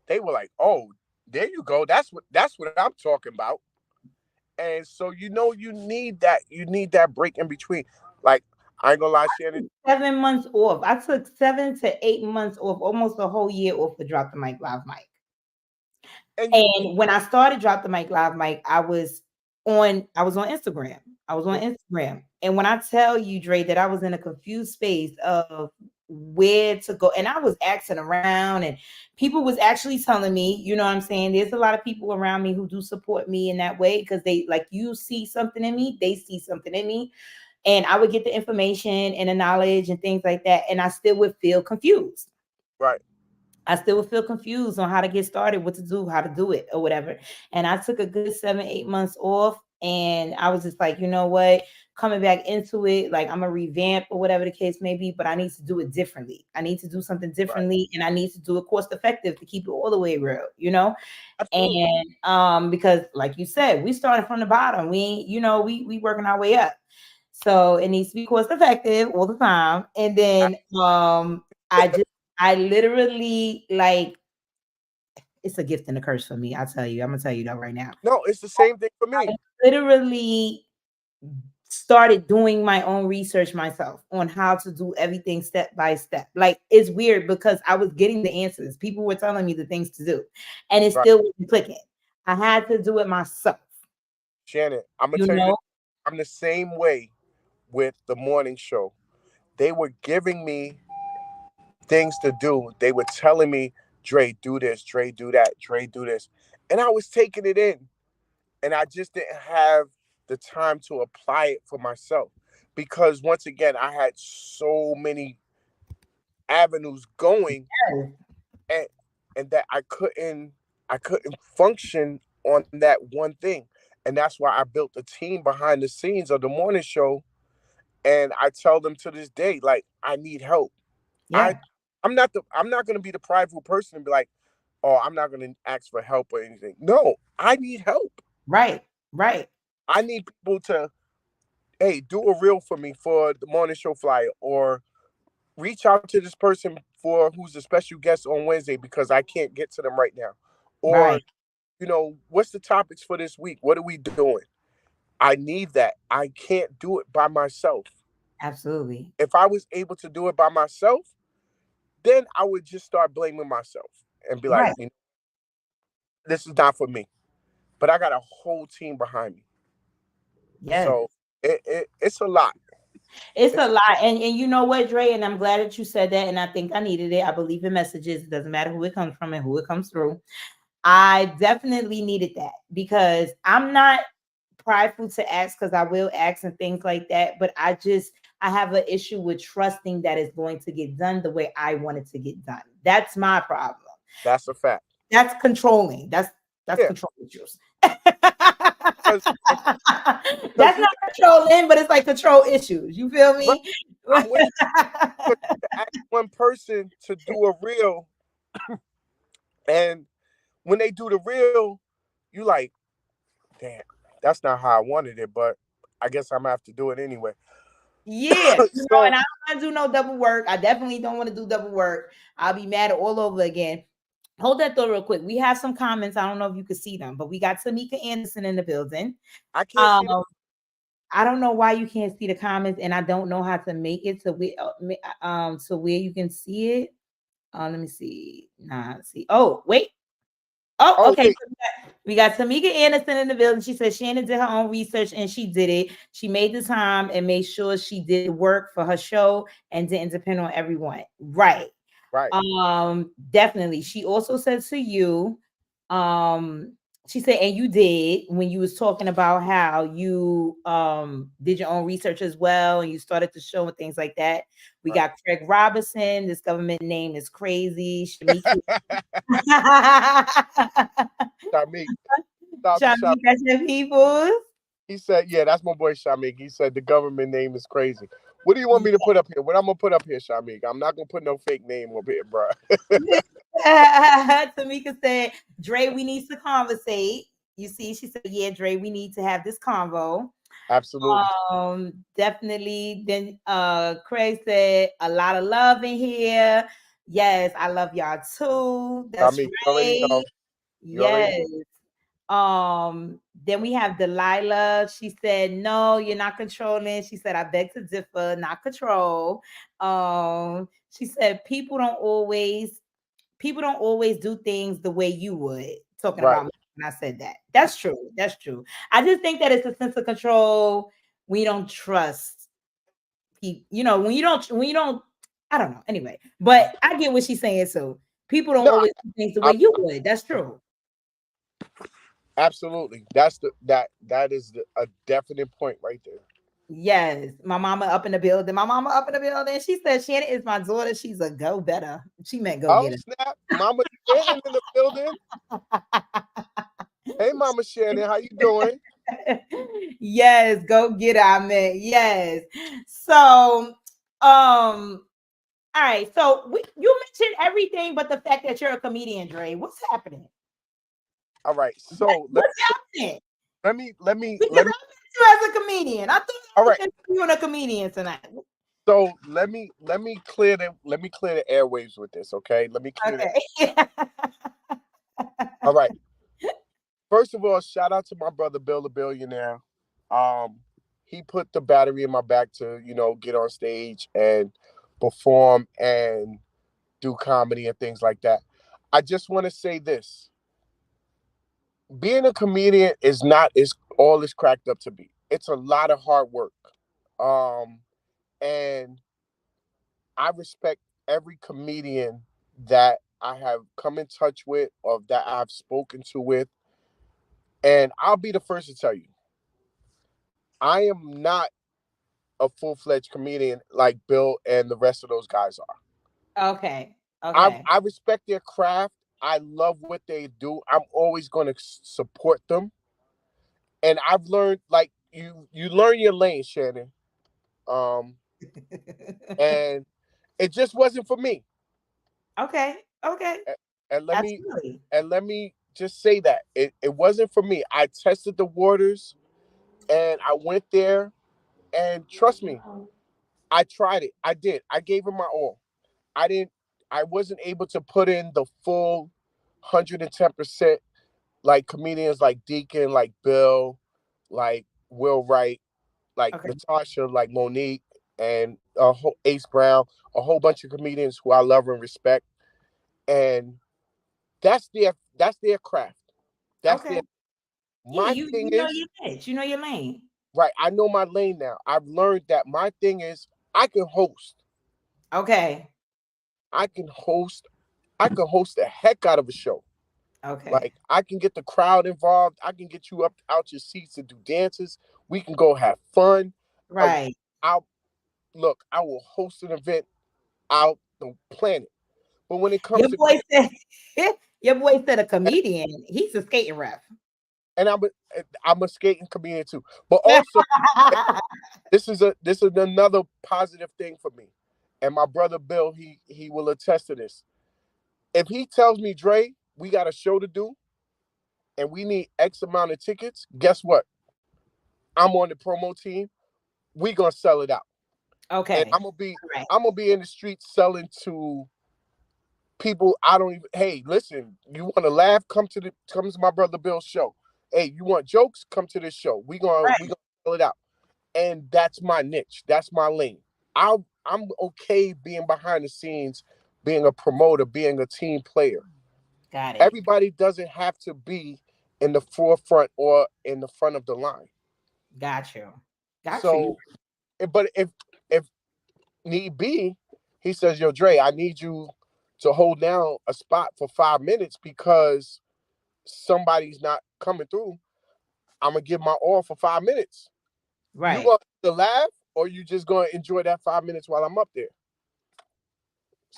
they were like, oh, there you go. That's what I'm talking about. And so you need that break in between. Like, I ain't gonna lie, Shannon. 7 months off. I took 7 to 8 months off, almost a whole year off the Drop the Mic Live Mic. And And when I started Drop the Mic Live Mic, I was on Instagram. I was on Instagram. And when I tell you, Dre, that I was in a confused space of where to go, and I was asking around, and people was actually telling me, you know what I'm saying? There's a lot of people around me who do support me in that way because they like you see something in me, they see something in me. And I would get the information and the knowledge and things like that. And I still would feel confused. right, I still would feel confused on how to get started, what to do, how to do it, or whatever. And I took a good 7, 8 months off. And I was just like, you know what? Coming back into it, like I'm a revamp or whatever the case may be, but I need to do it differently. I need to do something right, differently, and I need to do it cost effective to keep it all the way real, you know? absolutely, And because like you said, we started from the bottom. We ain't, we working our way up. So it needs to be cost effective all the time. And I, then I just I literally like it's a gift and a curse for me. I'm gonna tell you that right now. no, it's the same thing for I me. literally started doing my own research myself on how to do everything step by step. Like it's weird because I was getting the answers. People were telling me the things to do, and it Right. still wasn't clicking. I had to do it myself. Shannon, I'm gonna You tell you this. know? I'm the same way with the morning show. They were giving me things to do. They were telling me, Dre, do this, Dre, do that, Dre, do this. And I was taking it in. And I just didn't have the time to apply it for myself. Because once again, I had so many avenues going, Yes. and that I couldn't function on that one thing. And that's why I built a team behind the scenes of the morning show. And I tell them to this day, like, I need help. I Yeah. I'm not gonna be the prideful person and be like, oh, I'm not gonna ask for help or anything. No, I need help. Right. Right. I need people to, hey, do a reel for me for the morning show flyer, or reach out to this person for who's a special guest on Wednesday because I can't get to them right now. Right. Or, what's the topics for this week? What are we doing? I need that. I can't do it by myself. Absolutely. If I was able to do it by myself, then I would just start blaming myself and be like, Right. this is not for me. But I got a whole team behind me. Yes. So it's a lot. It's a It's lot. And you know what, Dre? And I'm glad that you said that. And I think I needed it. I believe in messages. It doesn't matter who it comes from and who it comes through. I definitely needed that because I'm not prideful to ask because I will ask and things like that. But I have an issue with trusting that it's going to get done the way I want it to get done. That's my problem. that's a fact. That's controlling. That's Yeah, control issues. because That's you not controlling, but it's like control issues. You feel right, me? I'm with you. 'Cause to ask one person to do a reel, and when they do the reel, you like, damn, that's not how I wanted it, but I guess I'm gonna have to do it anyway. Yeah, and So I don't want to do no double work. I definitely don't want to do double work. I'll be mad all over again. Hold that thought real quick. We have some comments. I don't know if you can see them, but we got Tamika Anderson in the building. I can't Um, see the I don't know why you can't see the comments, and I don't know how to make it so where you can see it. Let me see. Nah, see. Oh, wait. Oh, oh okay. wait, So we got Tamika Anderson in the building. She said Shannon did her own research and she did it. She made the time and made sure she did the work for her show and didn't depend on everyone. Right. right, Definitely. She also said to you, um, she said, and you did when you was talking about how you did your own research as well and you started the show and things like that. We right. got Craig Robinson. This government name is crazy. Shamiki. Shamik, shout out to Shamik. Shamik, that's your people. He said, yeah, that's my boy Shamik. He said the government name is crazy. What do you want me to put up here? What I'm gonna put up here, Shamik? I'm not gonna put no fake name up here, bro. Tamika said, Dre, we need to conversate. You see, she said, yeah, Dre, we need to have this convo. Absolutely, Definitely. Then Craig said, a lot of love in here. Yes, I love y'all too. That's Shamik. You already right. know. You already Yes. Then we have Delilah. She said, no, you're not controlling. She said, I beg to differ, not control. She said, people don't always do things the way you would. Talking right. about me when I said that. That's true. That's true. I just think that it's a sense of control. We don't trust people, when you don't, I don't know. Anyway, but I get what she's saying. So people don't No, always do things the way I, you would. That's true. absolutely. That is a definite point right there. Yes, my mama up in the building. My mama up in the building. She said Shannon is my daughter. She's a go better. She meant go Oh get snap, Mama Shannon in the building. Hey, Mama Shannon, how you doing? Yes, go get her. I meant yes. So, all right. So you mentioned everything, but the fact that you're a comedian, Dre. What's happening? All right, What, so let what's happening? let me let me We can let me rub you as a comedian. I thought All I was right. interviewing a comedian tonight. So let me clear the airwaves with this, okay? Let me clear the. Okay. All right. First of all, shout out to my brother Bill the Billionaire. Um, he put the battery in my back to, get on stage and perform and do comedy and things like that. I just want to say this. Being a comedian is not is all it's cracked up to be. It's a lot of hard work. Um, and I respect every comedian that I have come in touch with or that I've spoken to with. And I'll be the first to tell you, I am not a full-fledged comedian like Bill and the rest of those guys are. Okay. I, Okay. I respect their craft. I love what they do. I'm always going to support them. And I've learned, like, you learn your lane, Shannon. Um, and it just wasn't for me. Okay. Okay. A- And let me Absolutely. and let me just say that it wasn't for me. I tested the waters and I went there, and trust me, I tried it. I did. I gave it my all. I didn't I wasn't able to put in the full 110% like comedians like Deacon, like Bill, like Will Wright, like Okay. Natasha, like Monique, and Ace Brown, a whole bunch of comedians who I love and respect. And that's their craft. That's Okay. their Yeah, my you thing know is, your niche. You know your lane. right, I know my lane now. I've learned that my thing is I can host. Okay. I can host. I can host the heck out of a show. Okay. Like I can get the crowd involved. I can get you up out your seats to do dances. We can go have fun. Uh, Right. I'll look. I will host an event out the planet. But when it comes Your to boy said your boy said a comedian. He's a skating ref. and I'm a skating comedian too. But also this is another positive thing for me. And my brother Bill, he will attest to this. If he tells me, Dre, we got a show to do and we need X amount of tickets, guess what? I'm on the promo team. We gonna sell it out. And Okay. I'm gonna be All right. I'm gonna be in the streets selling to people I don't even. Hey, listen, you want to laugh? Come to my brother Bill's show. Hey, you want jokes? Come to this show. We gonna sell it out. And that's my niche. That's my lane. I'm okay being behind the scenes, being a promoter, being a team player. Got it. Everybody doesn't have to be in the forefront or in the front of the line. Got you. Got you. So, but if need be, he says, "Yo, Dre, I need you to hold down a spot for 5 minutes because somebody's not coming through. I'm gonna give my all for 5 minutes. You Right. gonna have to laugh, or you just gonna enjoy that 5 minutes while I'm up there?"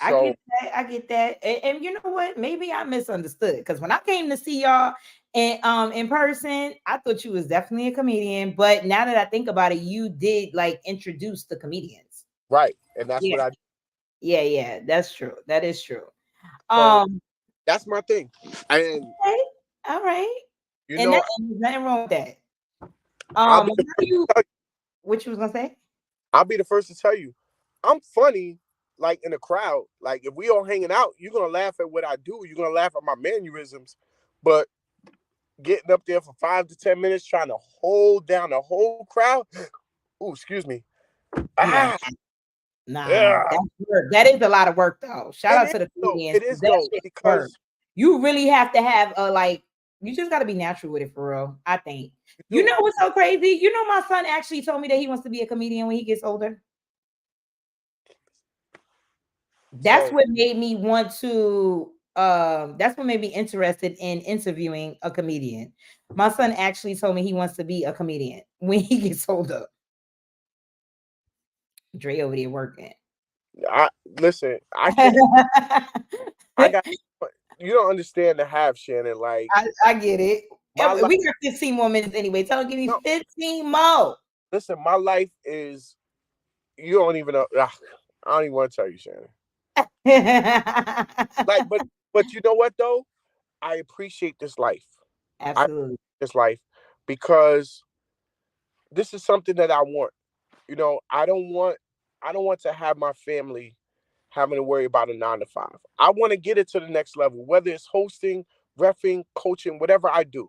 I So get that. I get that. And you know what? Maybe I misunderstood because when I came to see y'all in person, I thought you was definitely a comedian. But now that I think about it, you did like introduce the comedians. right, and that's Yeah. what I. Yeah, yeah. That's true. That is true. So Um, that's my thing, and okay. All right. you And, know, and there's nothing wrong with that. I'll be How the do first to you tell you, what you was gonna say? I'll be the first to tell you, I'm funny. Like in a crowd, like if we all hanging out, you're gonna laugh at what I do. You're gonna laugh at my mannerisms, but getting up there for 5 to 10 minutes trying to hold down the whole crowd. Ooh, excuse me. Yeah. Ah, Nah, yeah. that's work. That is a lot of work though. Shout It out is to the though. comedians It 'cause is that though shit is work. because You really have to have a like. You just got to be natural with it for real. I think. you You do. know what's so crazy? You know, my son actually told me that he wants to be a comedian when he gets older. That's So what made me want to. That's what made me interested in interviewing a comedian. My son actually told me he wants to be a comedian when he gets older. Dre over there working. I listen. I can't. I got. You don't understand the half, Shannon. Like I get it. my life. We got 15 more minutes anyway. Tell him give me No, 15 more. listen. My life is. You don't even know. I don't even want to tell you, Shannon. Like, but you know what though? I appreciate this life. I appreciate Absolutely. this life because this is something that I want. I don't want to have my family having to worry about a 9 to 5. I want to get it to the next level, whether it's hosting, refing, coaching, whatever I do.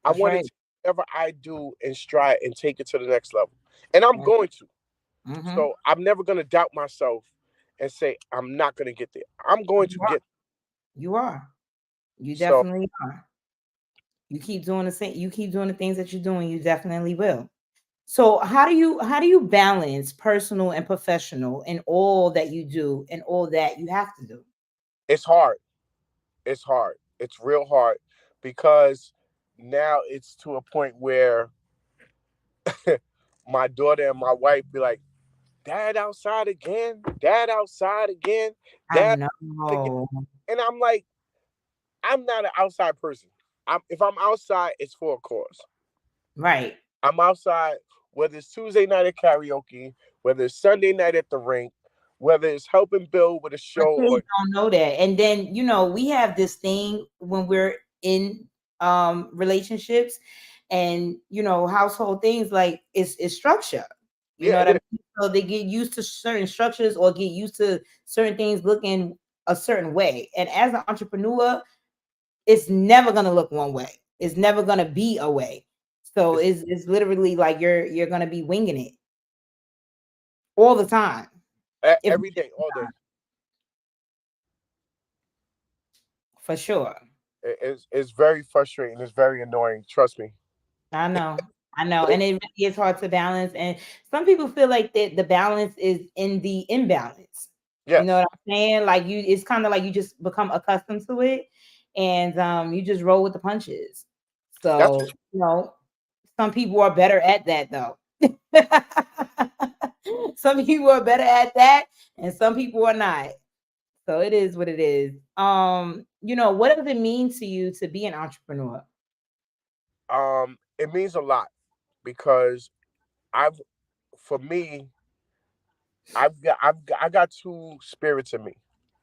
I That's want to right. take whatever I do and stride and take it to the next level. And I'm going to. Mm-hmm. So I'm never going to doubt myself and say I'm not going to get there. I'm going You to are. get. You are. You So definitely are. You keep doing the same. You keep doing the things that you're doing. You definitely will. So how do you balance personal and professional in all that you do and all that you have to do? it's hard. It's hard. It's real hard because now it's to a point where my daughter and my wife be like, "Dad outside again? Dad outside again? I Dad outside again?" know. And I'm like, I'm not an outside person. If I'm outside, it's for a cause. Right. I'm outside, whether it's Tuesday night at karaoke, whether it's Sunday night at the rink, whether it's helping Bill with a But show kids or don't know that. And then, we have this thing when we're in relationships and household things, like it's structure. You yeah, know what it I is. mean? So they get used to certain structures or get used to certain things looking a certain way. And as an entrepreneur, it's never gonna look one way. It's never gonna be a way. So It's it's literally like you're gonna be winging it all the time. If every day, all day. For sure. It's very frustrating. It's very annoying. Trust me. I know. I know. And it really is hard to balance. And some people feel like that the balance is in the imbalance. You know Yes, what I'm saying? Like it's kind of like you just become accustomed to it and you just roll with the punches. that's So, some people are better at that though. Some people are better at that and some people are not. So it is what it is. What does it mean to you to be an entrepreneur? it means a lot because I've for me, I got two spirits in me.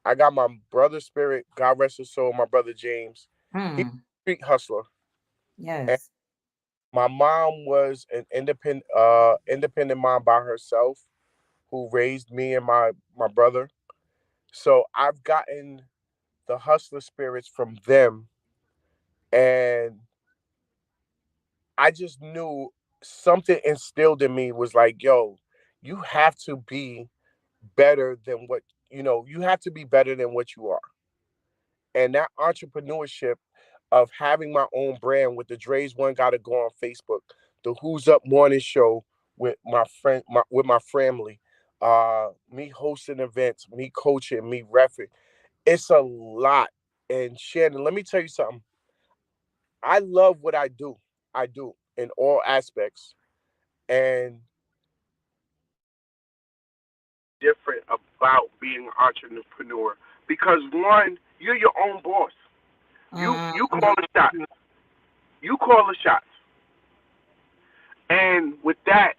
I got my brother's spirit, God rest his soul, my brother James. He's Hmm. a street hustler. And Yes. my mom was an independent mom by herself who raised me and my brother. So I've gotten the hustler spirits from them, and I just knew something instilled in me was like, yo, you have to be better than what you have to be better than what you are. And that entrepreneurship of having my own brand with the Dre's One Gotta Go on Facebook, the Who's Up Morning Show with my friend, with my family, me hosting events, me coaching, me refing. It's a lot. And Shannon, let me tell you something. I love what I do. I do in all aspects. And different about being an entrepreneur because one, you're your own boss. You Mm, call the shots. You call the shots. And with that,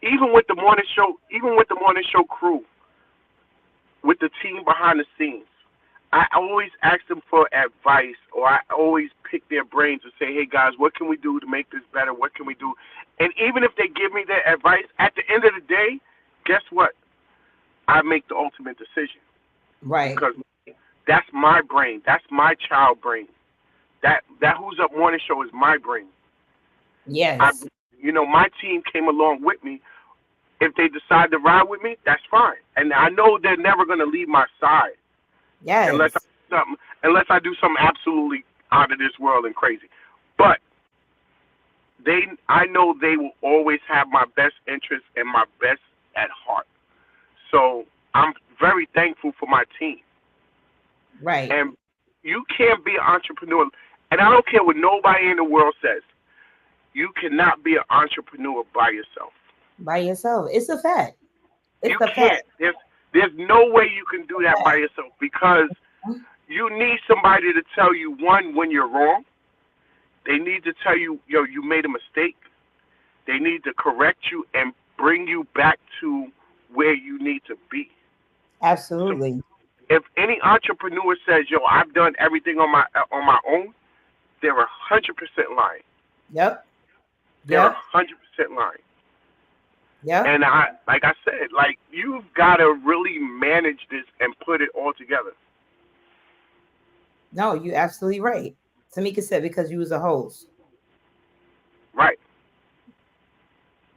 even with the morning show crew, with the team behind the scenes, I always ask them for advice, or I always pick their brains and say, "Hey guys, what can we do to make this better? What can we do?" And even if they give me their advice, at the end of the day, guess what? I make the ultimate decision right. because that's my brain. That's my child brain. That Who's Up morning show is my brain. I, Yes. my team came along with me. If they decide to ride with me, that's fine. And I know they're never going to leave my side unless I Yes. do something absolutely out of this world and crazy. But I know they will always have my best interest and my best at heart. So I'm very thankful for my team. Right. And you can't be an entrepreneur. And I don't care what nobody in the world says. You cannot be an entrepreneur by yourself. By yourself. It's a fact. You It's a fact. can't. There's no way you can do that by yourself because you need somebody to tell you one when you're wrong. They need to tell you, yo, you made a mistake. They need to correct you and bring you back to where you need to be. So Absolutely. if any entrepreneur says, yo, I've done everything on my own, they're 100% lying. Yep. They're Yep. 100% lying. Yep. And I, like I said, like you've got to really manage this and put it all together. No, you absolutely right. Tamika said because you was a host. Right,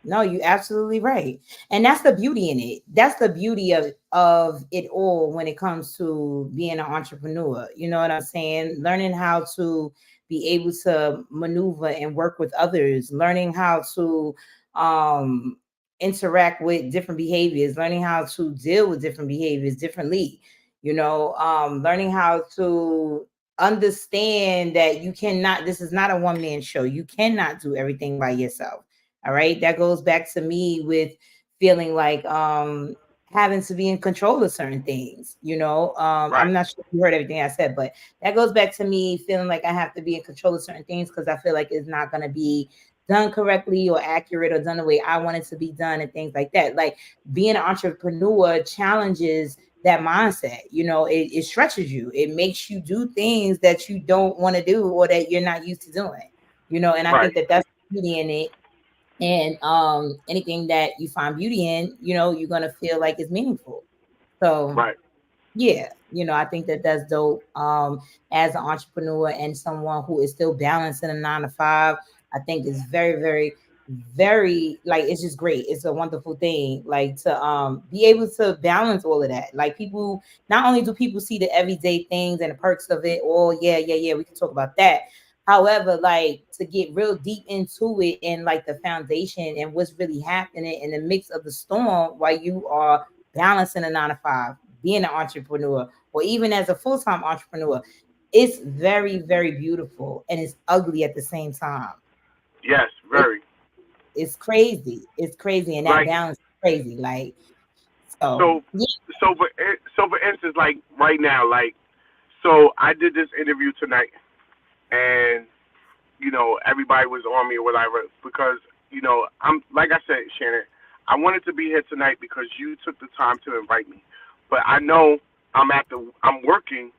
No, you absolutely right. And that's the beauty in it. That's the beauty of it all when it comes to being an entrepreneur. You know what I'm saying? Learning how to be able to maneuver and work with others, learning how to um interact with different behaviors, learning how to deal with different behaviors differently, learning how to understand that you cannot, this is not a one man show. You cannot do everything by yourself. All right. That goes back to me with feeling like having to be in control of certain things. right, I'm not sure if you heard everything I said, but that goes back to me feeling like I have to be in control of certain things because I feel like it's not going to be done correctly or accurate or done the way I want it to be done and things like that. Like being an entrepreneur challenges that mindset. It stretches you. It makes you do things that you don't want to do or that you're not used to doing. And I right, think that that's beauty in it, and anything that you find beauty in, you're going to feel like it's meaningful. So right. yeah, I think that that's dope. As an entrepreneur and someone who is still balancing a 9 to 5, I think it's very, very, very, like, it's just great. It's a wonderful thing, like, to be able to balance all of that. Like, people, not only do people see the everyday things and the perks of it, oh yeah, yeah, yeah, we can talk about that. However, like, to get real deep into it and like the foundation and what's really happening in the mix of the storm while you are balancing a 9 to 5, being an entrepreneur, or even as a full-time entrepreneur, it's very, very beautiful and it's ugly at the same time. Yes, It, very. it's crazy. It's crazy, and that Like balance is crazy. Like, so so, yeah. so for instance, like right now, like so I did this interview tonight, and everybody was on me or whatever because I'm like I said, Shannon, I wanted to be here tonight because you took the time to invite me, but I know I'm working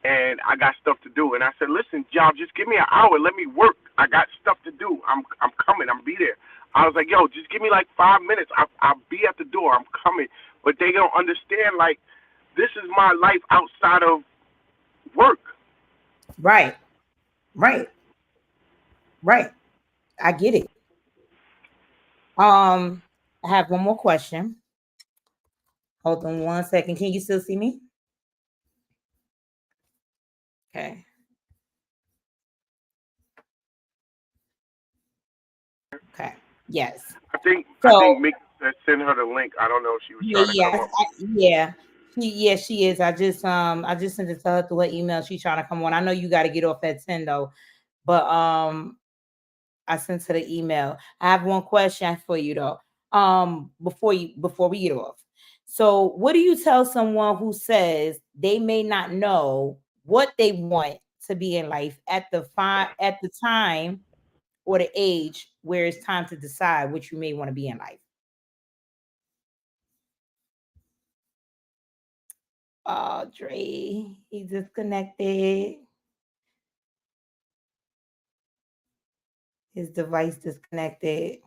and I got stuff to do. And I said, listen, y'all, just give me an hour. Let me work. I got stuff to do. I'm coming. I'm be there. I was like, yo, just give me like 5 minutes. I'll be at the door. I'm coming. But they don't understand, like, this is my life outside of work. Right, right, right. I get it. I have one more question. Hold on 1 second. Can you still see me? Okay. Okay. Yes. I think So Mick said send her the link. I don't know if she was yeah, trying to come yes, up. yeah. She is. I just sent it to her through her email. She's trying to come on. I know you got to get off at 10 though, but I sent her the email. I have one question for you though. Before we get off. So, what do you tell someone who says they may not know what they want to be in life at the time or the age where it's time to decide what you may want to be in life? Dre, he disconnected. His device disconnected.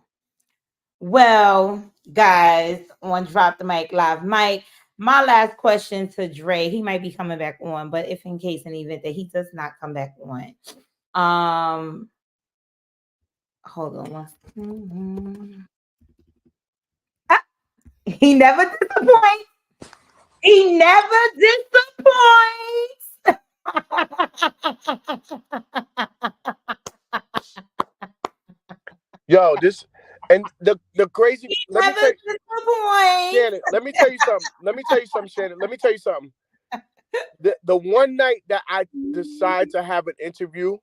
Well, guys, on Drop the Mic Live. Mike, my last question to Dre. He might be coming back on, but if in case in the event that he does not come back on, um, hold on one. Ah, he never disappoints. He never disappoints. Yo, this and the crazy. He Let me never tell you, disappoints. Shannon. Let me tell you something. Let me tell you something, Shannon. Let me tell you something. The one night that I decide to have an interview,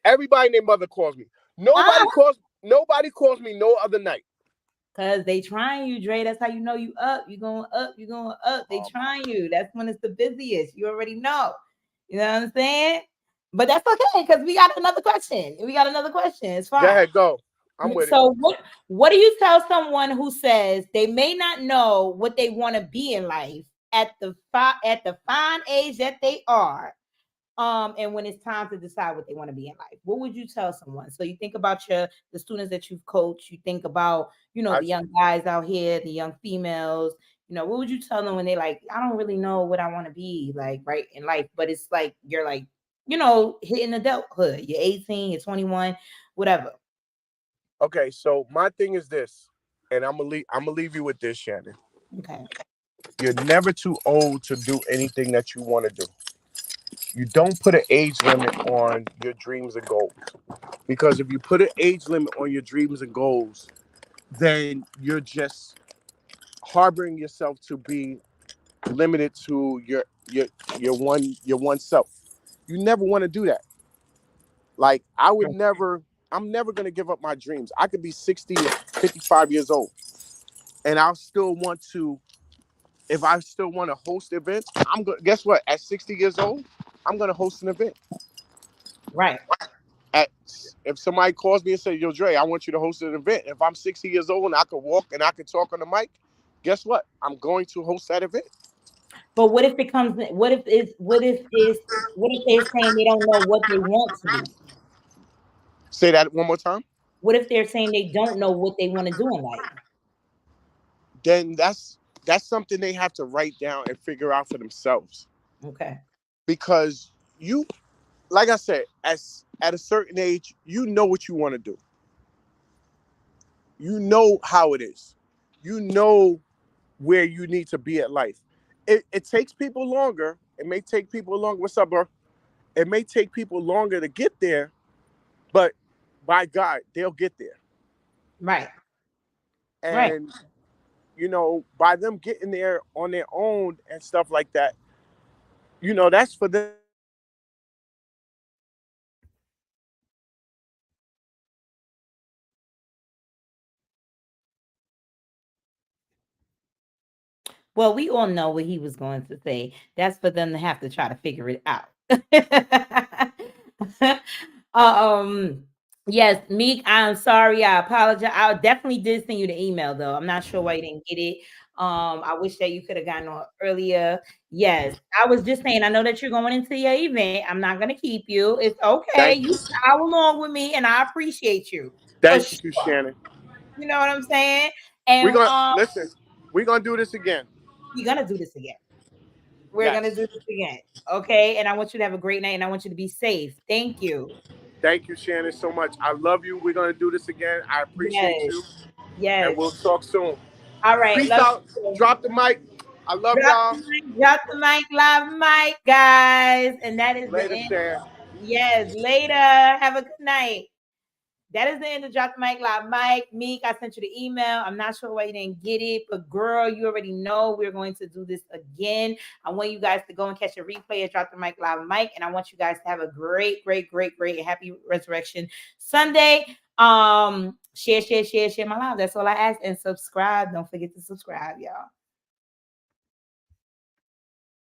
everybody and their mother calls me. Nobody calls me no other night. Cause they trying you, Dre. That's how you know you up. You going up. You going up. They Oh my. trying you. That's when it's the busiest. You already know. You know what I'm saying? But that's okay because we got another question. We got another question. It's Go fine. ahead, go. I'm with it. So what do you tell someone who says they may not know what they want to be in life at the fine age that they are, and when it's time to decide what they want to be in life? What would you tell someone? So you think about the students that you've coached, you think about, I the young guys out here, the young females, what would you tell them when they like, I don't really know what I want to be like right in life, but it's like you're like, hitting adulthood. You're 18, you're 21, whatever. okay. So my thing is this, and I'm gonna leave you with this, Shannon. Okay. You're never too old to do anything that you want to do. You don't put an age limit on your dreams and goals, because if you put an age limit on your dreams and goals, then you're just harboring yourself to be limited to your one self. You never want to do that. Like I'm never gonna give up my dreams. I could be 60 or 55 years old, and I'll still want to. If I still want to host events, I'm gonna guess what? At 60 years old, I'm gonna host an event. Right. At If somebody calls me and says, "Yo, Dre, I want you to host an event," if I'm 60 years old and I could walk and I could talk on the mic, guess what? I'm going to host that event. But what if it comes? What if they're saying they don't know what they want to be? Say that one more time. What if they're saying they don't know what they want to do in life? Then that's something they have to write down and figure out for themselves. Okay. Because you, like I said, as at a certain age, you know what you want to do. You know how it is. You know where you need to be at life. It takes people longer. It may take people longer. What's up, bro? It may take people longer to get there, but by God, they'll get there. Right. Right. And by them getting there on their own and stuff like that, that's for them to do. Well, we all know what he was going to say. That's for them to have to try to figure it out. um, yes, Meek, I'm sorry. I apologize. I definitely did send you the email though. I'm not sure why you didn't get it. I wish that you could have gotten on earlier. Yes, I was just saying, I know that you're going into your event. I'm not gonna keep you. It's okay. Thank You you. follow along with me, and I appreciate you for Thank sure. you, Shannon. You know what I'm saying? We're And gonna listen. We're gonna do this again. we're gonna do this again. We're gonna Yes. do this again. Okay. And I want you to have a great night and I want you to be safe. Thank you. Thank you, Shannon, so much. I love you. We're gonna do this again. I appreciate Yes. you, and Yes. we'll talk soon. All right. Peace Love out. you. Drop the mic. I love y'all. Drop the mic, live mic, guys. And that is the Later, end. Shan. Yes. Later. Have a good night. That is the end of Drop the Mic Live. Mike, Meek, I sent you the email. I'm not sure why you didn't get it, but girl, you already know we're going to do this again. I want you guys to go and catch a replay of Drop the Mic Live Mike, and I want you guys to have a great, great, great, great, happy Resurrection Sunday. Share my live. That's all I ask. And subscribe. Don't forget to subscribe, y'all.